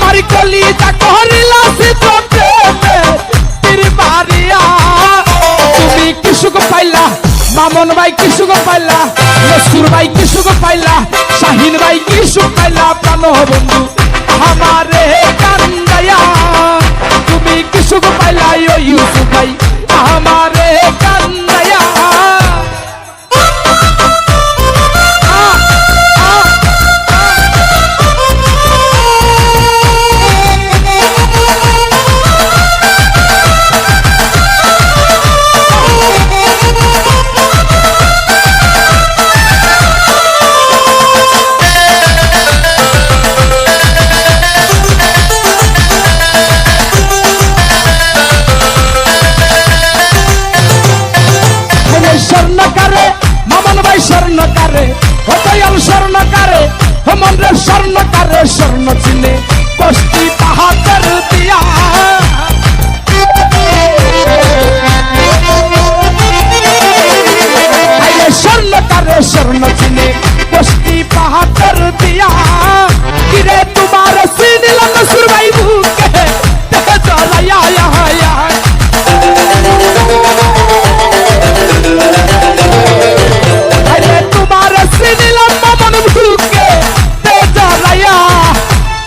আমার কলিজা করিলা সিদ্ধতে তীর মারিয়া তুমি কি সুখ পাইলা মামুন ভাই কি সুখ পাইলা নসরুল ভাই কি সুখ পাইলা শাহিন ভাই কি সুখ পাইলা প্রাণ বন্ধু আমারে কান্দায়া তুমি কি সুখ পাইলা ইউসুফ ভাই আমারে কান্দায়া স্বর্ণকারে মামুন ভাই স্বর্ণকারে হতয়াল স্বর্ণকারে মনরে স্বর্ণকারে স্বর্ণ চিনে কষ্টি পাহাড়ের দিয়া স্বর্ণকারে স্বর্ণ চিনে কষ্টি পাহাড়ের দিয়া কিরে তোমার চিনিলাম নসরুল ভাই বুকে দেখে চলাইয়া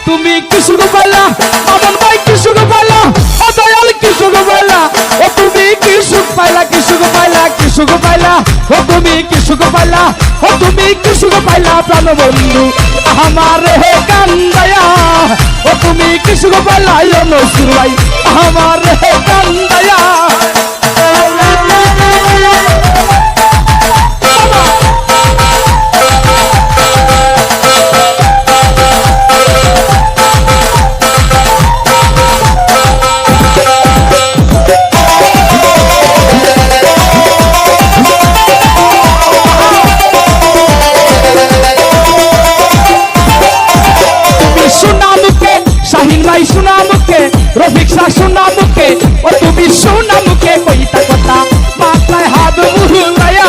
তুমি কি সুখ পাইলা মামুন ভাই কি সুখ পাইলা ও দয়াল কি সুখ পাইলা ও তুমি কি সুখ পাইলা কি সুখ পাইলা কি সুখ পাইলা ও তুমি কি সুখ পাইলা ও তুমি কি সুখ পাইলা প্রাণ বন্ধু আমার হে কান্দায়া ও তুমি কি সুখ পাইলা নসরুল ভাই আমার হে কান্দায়া सुना मुखे रफिक शाह सुना मुखे और तुम्ही सुना मुखे कोईता कोता माथाय हाथ बुलाया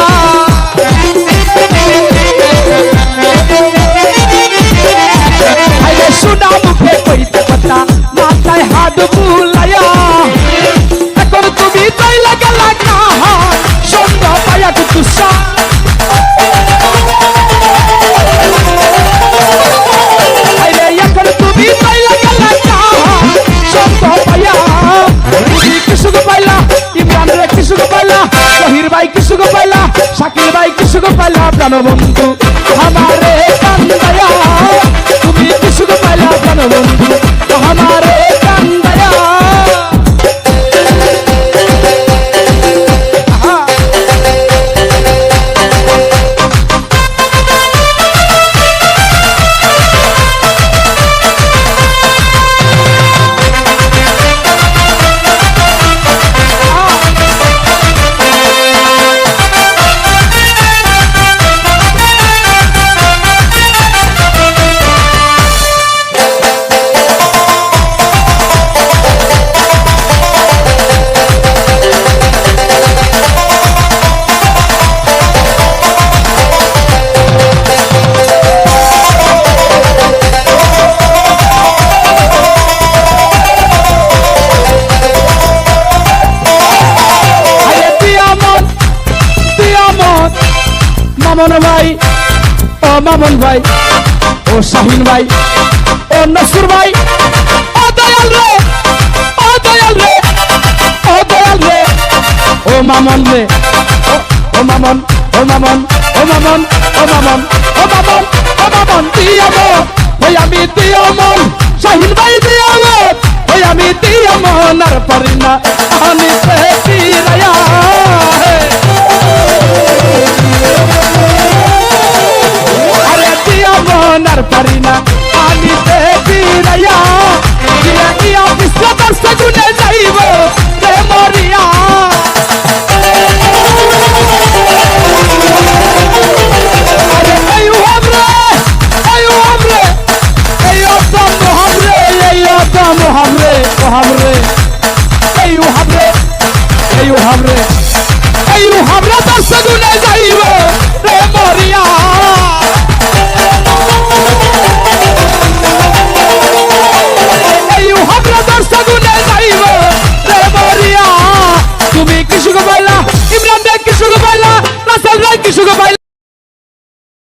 अरे सुना मुखे कोईता कोता माथाय हाथ बुलाया এখন তুমি তাই লাগা লাগা সন্ধ্যা পায়া কুতুসা আরে এখন তুমি তাই লাগা লাগা শহীর ভাই কি সুখ পাইলা শাকিল ভাই কি সুখ পাইলা প্রাণ বন্ধু আমারে কান্দায়া তুমি কি সুখ পাইলা প্রাণ বন্ধু আমারে কান্দায়া মামুন ভাই ও মামুন ভাই ও শাহিন ভাই ও নসরুল ভাই ও দয়াল রে ও দয়াল রে ও দয়াল রে ও মামুন রে ও মামুন ও মামুন ও মামুন ও মামুন ও মামুন ও মামুন দিয়ামো ওই আমি দিয়ামো শাহিন ভাই দিয়ামো ওই আমি দিয়ামো নার পারিনা আমি পেটিরায়া মনার পারিনা আমি দেখিরায়া গিয়া গিয়া বিশ্বদর সগুনে যাইব রে মরিয়া আরে আয়ু হামরে এই অতম হামরে আয়ু হামরে দর সগুনে যাইব রে মরিয়া সুখ পাইলে